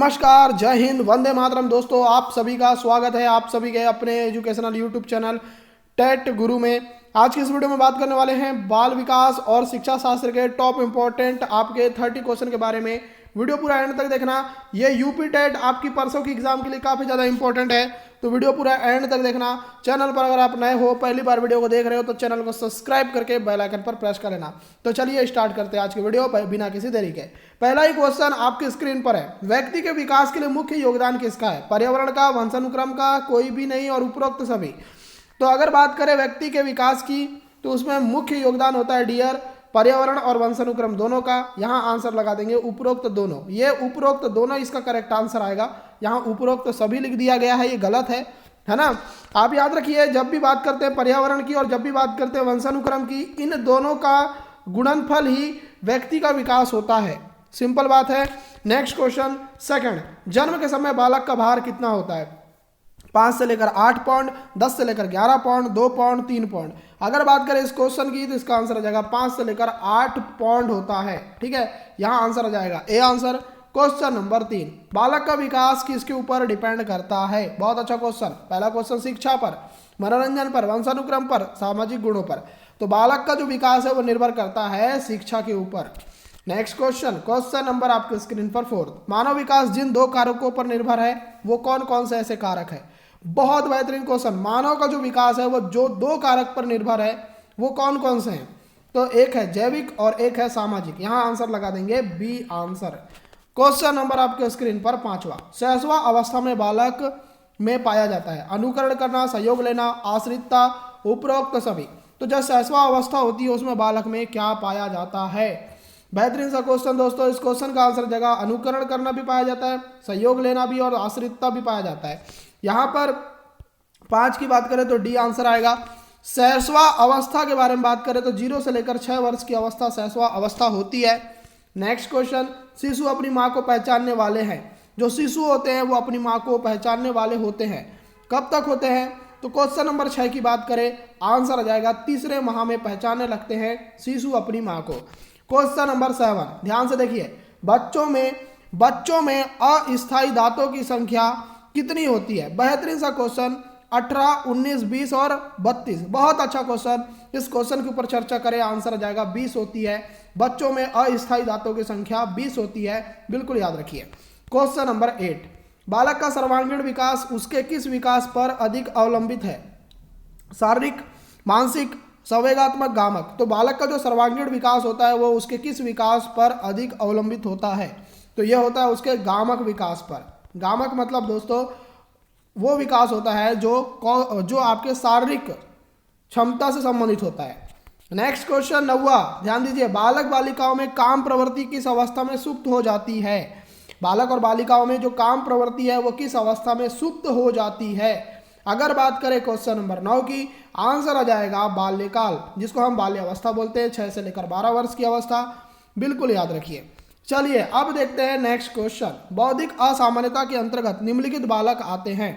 नमस्कार, जय हिंद, वंदे मातरम। दोस्तों, आप सभी का स्वागत है आप सभी के अपने एजुकेशनल यूट्यूब चैनल टेट गुरु में। आज की इस वीडियो में बात करने वाले हैं बाल विकास और शिक्षा शास्त्र के टॉप इंपॉर्टेंट आपके 30 क्वेश्चन के बारे में। वीडियो पूरा एंड तक देखना। ये यूपी टेट आपकी परसों की एग्जाम के लिए काफ़ी ज़्यादा इंपॉर्टेंट है, तो वीडियो पूरा एंड तक देखना। चैनल पर अगर आप नए हो, पहली बार वीडियो को देख रहे हो, तो चैनल को सब्सक्राइब करके बेल आइकन पर प्रेस कर लेना। तो चलिए स्टार्ट करते हैं आज की वीडियो बिना किसी देरी के। पहला ही क्वेश्चन आपकी स्क्रीन पर है। व्यक्ति के विकास के लिए मुख्य योगदान किसका है? पर्यावरण का, वंशानुक्रम का, कोई भी नहीं और उपरोक्त सभी। तो अगर बात करें व्यक्ति के विकास की, तो उसमें मुख्य योगदान होता है डियर पर्यावरण और वंशानुक्रम दोनों का। यहाँ आंसर लगा देंगे उपरोक्त दोनों। ये उपरोक्त दोनों इसका करेक्ट आंसर आएगा। यहाँ उपरोक्त सभी लिख दिया गया है, ये गलत है ना। आप याद रखिए, जब भी बात करते हैं पर्यावरण की और जब भी बात करते हैं वंशानुक्रम की, इन दोनों का गुणनफल ही व्यक्ति का विकास होता है। सिंपल बात है। नेक्स्ट क्वेश्चन सेकंड, जन्म के समय बालक का भार कितना होता है? 5 से लेकर 8 पाउंड, 10 से लेकर 11 पाउंड, 2 पाउंड, 3 पाउंड। अगर बात करें इस क्वेश्चन की, तो इसका आंसर आ जाएगा 5 से लेकर 8 पाउंड होता है। ठीक है, यहां आंसर आ जाएगा ए आंसर। क्वेश्चन नंबर 3, बालक का विकास किसके ऊपर डिपेंड करता है? बहुत अच्छा क्वेश्चन। पहला क्वेश्चन शिक्षा पर, मनोरंजन पर, वंशानुक्रम पर, सामाजिक गुणों पर। तो बालक का जो विकास है वो निर्भर करता है शिक्षा के ऊपर। नेक्स्ट क्वेश्चन, क्वेश्चन नंबर आपके स्क्रीन पर 4, मानव विकास जिन 2 कारकों पर निर्भर है वो कौन कौन से ऐसे कारक है? बहुत बेहतरीन क्वेश्चन। मानव का जो विकास है वो जो 2 कारक पर निर्भर है वो कौन कौन से हैं? तो एक है जैविक और एक है सामाजिक। यहां आंसर लगा देंगे बी आंसर। क्वेश्चन नंबर आपके स्क्रीन पर 5वां, शैशवा अवस्था में बालक में पाया जाता है अनुकरण करना, सहयोग लेना, आश्रितता, उपरोक्त सभी। तो जब शैशवा अवस्था होती है उसमें बालक में क्या पाया जाता है? बेहतरीन सा क्वेश्चन दोस्तों। इस क्वेश्चन का आंसर जगह अनुकरण करना भी पाया जाता है, सहयोग लेना भी और आश्रितता भी पाया जाता है। यहां पर 5 की बात करें तो डी आंसर आएगा। शैशवा अवस्था के बारे में बात करें तो 0 से लेकर 6 वर्ष की अवस्था शैशवा अवस्था होती है। नेक्स्ट क्वेश्चन, शिशु अपनी माँ को पहचानने वाले हैं। जो शिशु होते हैं वो अपनी माँ को पहचानने वाले होते हैं। कब तक होते हैं? तो क्वेश्चन नंबर 6 की बात करें, आंसर आ जाएगा 3रे माह में पहचानने लगते हैं शिशु अपनी माँ को। क्वेश्चन नंबर 7, ध्यान से देखिए, बच्चों में अस्थायी दांतों की संख्या कितनी होती है? बेहतरीन सा क्वेश्चन। 18, 19, 20 और 32। बहुत अच्छा क्वेश्चन। इस क्वेश्चन के ऊपर चर्चा करें, आंसर आ जाएगा 20 होती है। बच्चों में अस्थायी दांतों की संख्या 20 होती है, बिल्कुल याद रखिए। क्वेश्चन नंबर 8, बालक का सर्वांगीण विकास उसके किस विकास पर अधिक अवलंबित है? शारीरिक, मानसिक, संवेगात्मक, गामक। तो बालक का जो सर्वांगीण विकास होता है वो उसके किस विकास पर अधिक अवलंबित होता है? तो यह होता है उसके गामक विकास पर। गामक मतलब दोस्तों वो विकास होता है जो आपके शारीरिक क्षमता से संबंधित होता है। नेक्स्ट क्वेश्चन 9वां, ध्यान दीजिए, बालक बालिकाओं में काम प्रवृत्ति किस अवस्था में सुप्त हो जाती है? बालक और बालिकाओं में जो काम प्रवृत्ति है वो किस अवस्था में सुप्त हो जाती है? अगर बात करें क्वेश्चन नंबर 9 की, आंसर आ जाएगा बाल्यकाल, जिसको हम बाल्यावस्था बोलते हैं। 6 से लेकर 12 वर्ष की अवस्था, बिल्कुल याद रखिए। चलिए अब देखते हैं नेक्स्ट क्वेश्चन, बौद्धिक असामान्यता के अंतर्गत निम्नलिखित बालक आते हैं।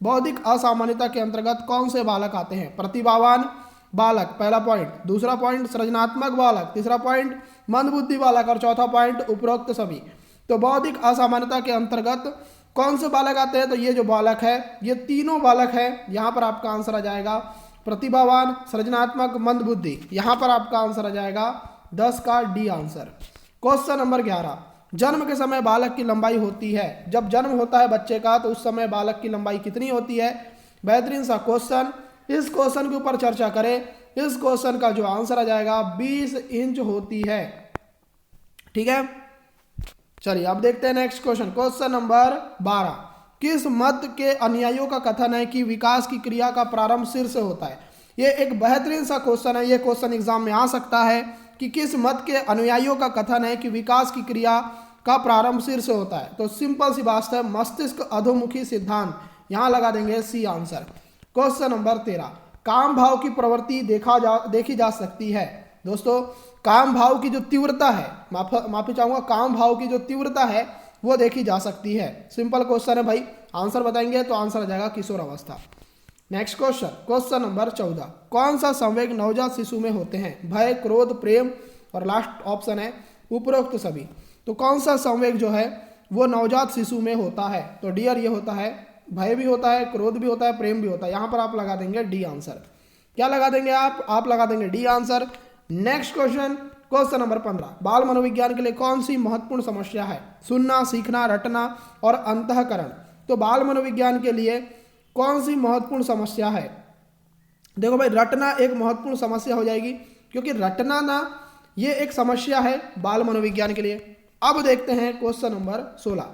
बौद्धिक असामान्यता के अंतर्गत कौन से बालक आते हैं? प्रतिभावान बालक, पहला पॉइंट। दूसरा पॉइंट सृजनात्मक बालक, तीसरा पॉइंट मंदबुद्धि बालक और चौथा पॉइंट उपरोक्त सभी। तो बौद्धिक असामान्यता के अंतर्गत कौन से बालक आते हैं? तो ये जो बालक है, ये तीनों बालक है। यहाँ पर आपका आंसर आ जाएगा प्रतिभावान, सृजनात्मक, मंदबुद्धि। यहाँ पर आपका आंसर आ जाएगा 10 का डी आंसर। क्वेश्चन नंबर 11, जन्म के समय बालक की लंबाई होती है, जब जन्म होता है बच्चे का तो उस समय बालक की लंबाई कितनी होती है? बेहतरीन सा क्वेश्चन। इस क्वेश्चन के ऊपर चर्चा करें। इस क्वेश्चन का जो आंसर आ जाएगा 20 इंच होती है। ठीक है, चलिए अब देखते हैं नेक्स्ट क्वेश्चन। क्वेश्चन नंबर 12, किस मत के अनुयायियों का कथन है कि विकास की क्रिया का प्रारंभ सिर से होता है? ये एक बेहतरीन सा क्वेश्चन है। ये क्वेश्चन एग्जाम में आ सकता है कि किस मत के अनुयायियों का कथन है कि विकास की क्रिया का प्रारंभ सिर से होता है? तो सिंपल सी बात है, मस्तिष्क अधोमुखी सिद्धांत। यहां लगा देंगे सी आंसर। क्वेश्चन नंबर 13, काम भाव की प्रवृत्ति देखी जा सकती है। दोस्तों, काम भाव की जो तीव्रता है, माफी चाहूंगा, काम भाव की जो तीव्रता है वो देखी जा सकती है। सिंपल क्वेश्चन है भाई, आंसर बताएंगे तो आंसर आ जाएगा किशोर अवस्था। नेक्स्ट क्वेश्चन, क्वेश्चन नंबर 14, कौन सा संवेग नवजात शिशु में होते हैं? भय, क्रोध, प्रेम और लास्ट ऑप्शन है उपरोक्त सभी। तो कौन सा संवेग जो है वो नवजात शिशु में होता है। तो डियर ये होता है, भय भी होता है, क्रोध भी होता है, प्रेम भी होता है। यहाँ पर आप लगा देंगे डी आंसर। क्या लगा देंगे आप लगा देंगे D answer. Next question, question number 15, बाल मनोविज्ञान के लिए कौन सी महत्वपूर्ण समस्या है? सुनना, सीखना, रटना और अंतःकरण। तो बाल मनोविज्ञान के लिए कौन सी महत्वपूर्ण समस्या है? देखो भाई, रटना एक महत्वपूर्ण समस्या हो जाएगी, क्योंकि रटना ना ये एक समस्या है बाल मनोविज्ञान के लिए। अब देखते हैं क्वेश्चन नंबर 16,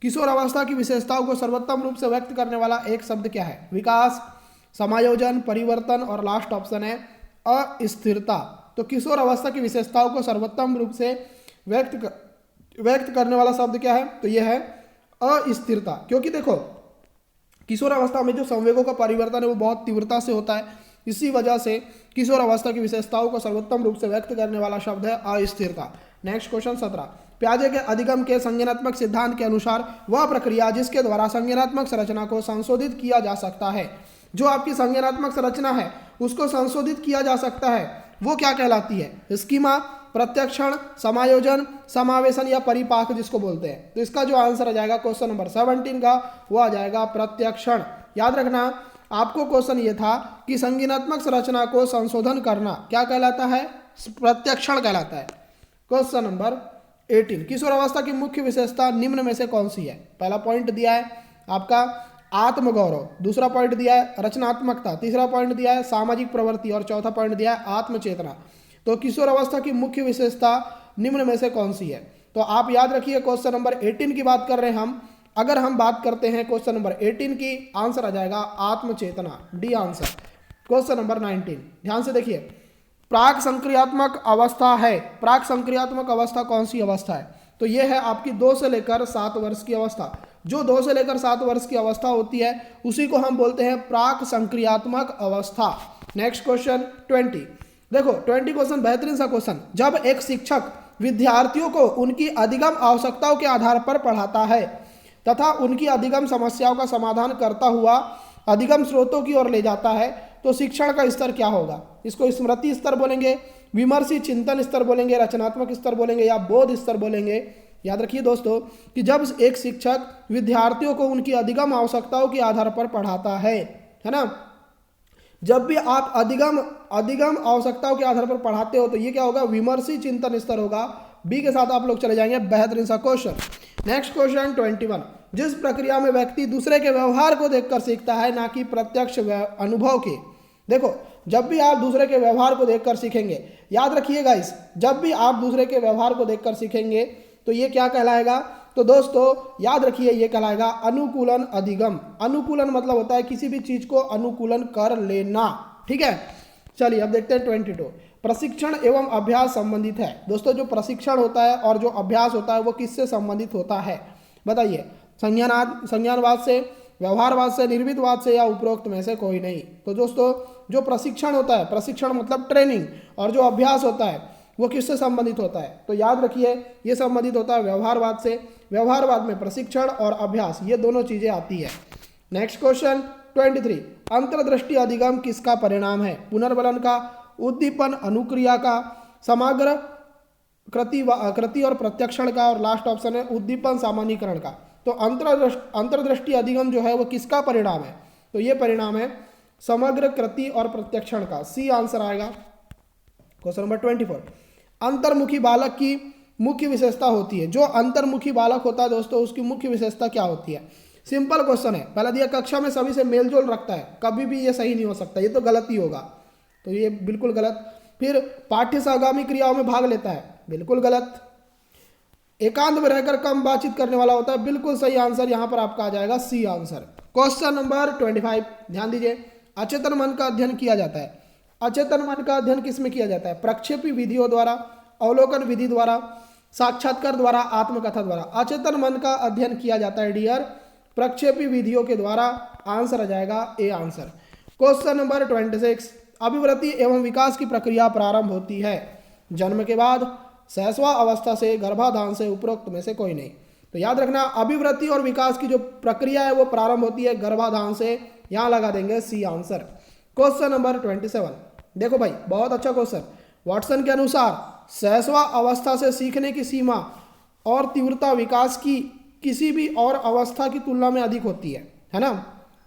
किशोर अवस्था की विशेषताओं को सर्वोत्तम रूप से व्यक्त करने वाला एक शब्द क्या है? विकास, समायोजन, परिवर्तन और लास्ट ऑप्शन है अस्थिरता। तो किशोर अवस्था की विशेषताओं को सर्वोत्तम रूप से व्यक्त करने वाला शब्द क्या है? तो यह है अस्थिरता। क्योंकि देखो, किशोर अवस्था में जो संवेगों का परिवर्तन है वो बहुत तीव्रता से होता है, इसी वजह से किशोर अवस्था की विशेषताओं को सर्वोत्तम रूप से व्यक्त करने वाला शब्द है अस्थिरता। नेक्स्ट क्वेश्चन 17, प्याजे के अधिगम के संज्ञानात्मक सिद्धांत के अनुसार वह प्रक्रिया जिसके द्वारा संज्ञानात्मक संरचना को संशोधित किया जा सकता है। जो आपकी संज्ञानात्मक संरचना है उसको संशोधित किया जा सकता है, वो क्या कहलाती है? स्कीमा, प्रत्यक्षण, समायोजन, समावेशन या परिपाक जिसको बोलते हैं। तो इसका जो आंसर आ जाएगा क्वेश्चन नंबर 17 का, वो आ जाएगा प्रत्यक्षण। याद रखना, आपको क्वेश्चन ये था कि संज्ञानात्मक संरचना को संशोधन करना क्या कहलाता है? प्रत्यक्षण कहलाता है। क्वेश्चन नंबर 18, किशोर अवस्था की मुख्य विशेषता निम्न में से कौन सी है? पहला पॉइंट दिया है आपका आत्मगौरव, दूसरा पॉइंट दिया है रचनात्मकता, तीसरा पॉइंट दिया है सामाजिक प्रवृत्ति और चौथा पॉइंट दिया है आत्मचेतना। तो किशोर अवस्था की मुख्य विशेषता निम्न में से कौन सी है? तो आप याद रखिए, क्वेश्चन नंबर 18 की बात कर रहे हैं हम। अगर हम बात करते हैं क्वेश्चन नंबर 18 की, आंसर आ जाएगा आत्मचेतना, डी आंसर। क्वेश्चन नंबर 19, ध्यान से देखिए, प्राक संक्रियात्मक अवस्था है। प्राक संक्रियात्मक अवस्था कौन सी अवस्था है? तो यह है आपकी 2 से लेकर 7 वर्ष की अवस्था। जो 2 से लेकर 7 वर्ष की अवस्था होती है उसी को हम बोलते हैं प्राक संक्रियात्मक अवस्था। नेक्स्ट क्वेश्चन 20, देखो 20 क्वेश्चन बेहतरीन सा क्वेश्चन। जब एक शिक्षक विद्यार्थियों को उनकी अधिगम आवश्यकताओं के आधार पर पढ़ाता है तथा उनकी अधिगम समस्याओं का समाधान करता हुआ अधिगम स्रोतों की ओर ले जाता है, तो शिक्षण का स्तर क्या होगा? इसको स्मृति स्तर बोलेंगे, विमर्शी चिंतन स्तर बोलेंगे, रचनात्मक स्तर बोलेंगे या बोध स्तर बोलेंगे। याद रखिए दोस्तों कि जब एक शिक्षक विद्यार्थियों को उनकी अधिगम आवश्यकताओं के आधार पर पढ़ाता है ना, जब भी आप अधिगम आवश्यकताओं के आधार पर पढ़ाते हो तो ये क्या होगा? विमर्शी चिंतन स्तर होगा। बी के साथ आप लोग चले जाएंगे, बेहतरीन सा क्वेश्चन। नेक्स्ट क्वेश्चन 21, जिस प्रक्रिया में व्यक्ति दूसरे के व्यवहार को देखकर सीखता है, ना कि प्रत्यक्ष अनुभव के। देखो, जब भी आप दूसरे के व्यवहार को देखकर सीखेंगे, याद रखिए गाइस, जब भी आप दूसरे के व्यवहार को देखकर सीखेंगे तो ये क्या कहलाएगा? तो दोस्तों याद रखिए, ये कहलाएगा अनुकूलन अधिगम। अनुकूलन मतलब होता है किसी भी चीज को अनुकूलन कर लेना, ठीक है। चलिए अब देखते हैं 22, प्रशिक्षण एवं अभ्यास संबंधित है। दोस्तों जो प्रशिक्षण होता है और जो अभ्यास होता है वो किससे संबंधित होता है? बताइए, संज्ञानवाद से, व्यवहारवाद से, निर्मितवाद से या उपरोक्त में से कोई नहीं। तो दोस्तों जो प्रशिक्षण होता है, प्रशिक्षण मतलब ट्रेनिंग, और जो अभ्यास होता है वो किससे संबंधित होता है? तो याद रखिए ये संबंधित होता है व्यवहारवाद से। व्यवहारवाद में प्रशिक्षण और अभ्यास ये दोनों चीजें आती है। नेक्स्ट क्वेश्चन 23, अंतर्दृष्टि अधिगम किसका परिणाम है? पुनर्बलन का, उद्दीपन अनुक्रिया का, समग्र कृति और प्रत्यक्षण का, और लास्ट ऑप्शन है उद्दीपन सामान्यीकरण का। तो अंतर्दृष्टि अधिगम जो है वो किसका परिणाम है? तो ये परिणाम है समग्र कृति और प्रत्यक्षण का, सी आंसर आएगा। क्वेश्चन नंबर 24, अंतर्मुखी बालक की मुख्य विशेषता होती है। जो अंतर्मुखी बालक होता है दोस्तों उसकी मुख्य विशेषता क्या होती है? सिंपल क्वेश्चन है। पहला दिया कक्षा में सभी से मेलजोल रखता है, कभी भी ये सही नहीं हो सकता, ये तो गलत ही होगा, तो ये बिल्कुल गलत। फिर पाठ्य सहगामी क्रियाओं में भाग लेता है, बिल्कुल गलत। एकांत में रहकर कम बातचीत करने वाला होता है, बिल्कुल सही आंसर यहाँ पर आपका आ जाएगा सी आंसर। क्वेश्चन नंबर 25, ध्यान दीजिए, अचेतन मन का अध्ययन किया जाता है। अचेतन मन का अध्ययन किसमें किया जाता है? प्रक्षेपी विधियों द्वारा, अवलोकन विधि द्वारा, साक्षात्कार द्वारा, आत्मकथा द्वारा। अचेतन मन का अध्ययन किया जाता है डियर प्रक्षेपी विधियों के द्वारा। आंसर आ जाएगा ए आंसर। क्वेश्चन नंबर 26, अभिवृद्धि एवं विकास की प्रक्रिया प्रारंभ होती है जन्म के बाद, शैशवा अवस्था से, गर्भाधान से, उपरोक्त में से कोई नहीं। तो याद रखना अभिवृद्धि और विकास की जो प्रक्रिया है वो प्रारंभ होती है गर्भाधान से, यहाँ लगा देंगे सी आंसर। क्वेश्चन नंबर 27, देखो भाई बहुत अच्छा क्वेश्चन। वाटसन के अनुसार शैशवा अवस्था से सीखने की सीमा और तीव्रता विकास की किसी भी और अवस्था की तुलना में अधिक होती है ना।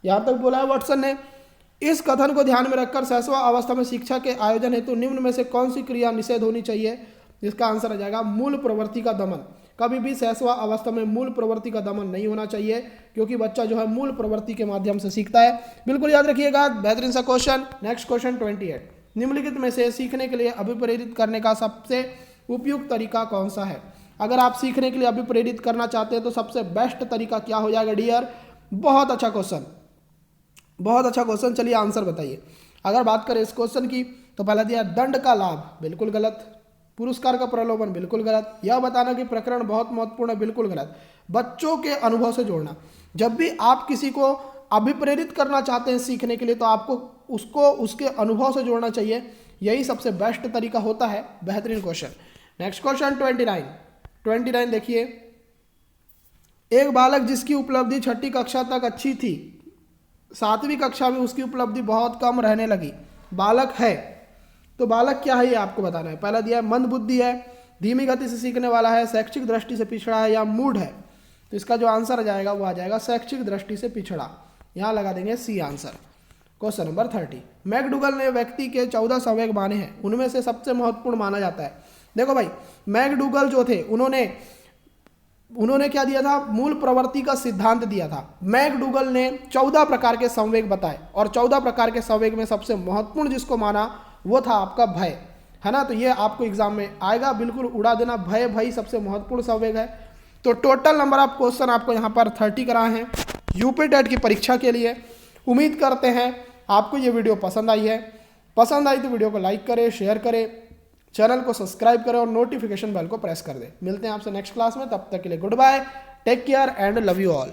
यहाँ तक बोला है वाटसन ने। इस कथन को ध्यान में रखकर शैशव अवस्था में शिक्षा के आयोजन हेतु निम्न में से कौन सी क्रिया निषेध होनी चाहिए? इसका आंसर आ जाएगा मूल प्रवृत्ति का दमन। कभी भी शैशव अवस्था में मूल प्रवृत्ति का दमन नहीं होना चाहिए, क्योंकि बच्चा जो है मूल प्रवृत्ति के माध्यम से सीखता है। बिल्कुल याद रखिएगा, बेहतरीन सा क्वेश्चन। नेक्स्ट क्वेश्चन 28, निम्नलिखित में से सीखने के लिए अभिप्रेरित करने का सबसे उपयुक्त तरीका कौन सा है? अगर आप सीखने के लिए अभिप्रेरित करना चाहते हैं तो सबसे बेस्ट तरीका क्या हो जाएगा डियर? बहुत अच्छा क्वेश्चन, बहुत अच्छा क्वेश्चन। चलिए आंसर बताइए। अगर बात करें इस क्वेश्चन की तो पहला दिया दंड का लाभ, बिल्कुल गलत। पुरस्कार का प्रलोभन, बिल्कुल गलत। यह बताना कि प्रकरण बहुत महत्वपूर्ण है, बिल्कुल गलत। बच्चों के अनुभव से जोड़ना, जब भी आप किसी को अभिप्रेरित करना चाहते हैं सीखने के लिए तो आपको उसको उसके अनुभव से जोड़ना चाहिए, यही सबसे बेस्ट तरीका होता है। बेहतरीन क्वेश्चन। नेक्स्ट क्वेश्चन 29 देखिए, एक बालक जिसकी उपलब्धि 6ठी कक्षा तक अच्छी थी, 7वीं कक्षा में उसकी उपलब्धि बहुत कम रहने लगी। बालक है तो बालक क्या है ये आपको बताना है। पहला दिया है मंद बुद्धि है, धीमी गति से सीखने वाला है, शैक्षिक दृष्टि से पिछड़ा है, या मूड है। तो इसका जो आंसर आ जाएगा वो आ जाएगा शैक्षिक दृष्टि से पिछड़ा। यहाँ लगा देंगे C answer. Question number 30, McDougall ने व्यक्ति के 14 संवेग माने हैं, उनमें से सबसे महत्वपूर्ण माना जाता है। देखो भाई, मैकडूगल जो थे उन्होंने क्या दिया था? मूल प्रवृत्ति का सिद्धांत दिया था। मैकडूगल ने 14 प्रकार के संवेग बताए और 14 प्रकार के संवेग में सबसे महत्वपूर्ण जिसको माना वो था आपका भय, है ना। तो ये आपको एग्जाम में आएगा, बिल्कुल उड़ा देना। भय सबसे महत्वपूर्ण संवेग है। तो टोटल नंबर ऑफ क्वेश्चन आपको यहाँ पर 30 कराए हैं यूपी टेट की परीक्षा के लिए। उम्मीद करते हैं आपको ये वीडियो पसंद आई है। पसंद आई तो वीडियो को लाइक करें, शेयर करें, चैनल को सब्सक्राइब करें और नोटिफिकेशन बेल को प्रेस कर दें। मिलते हैं आपसे नेक्स्ट क्लास में, तब तक के लिए good bye, take care and love you all.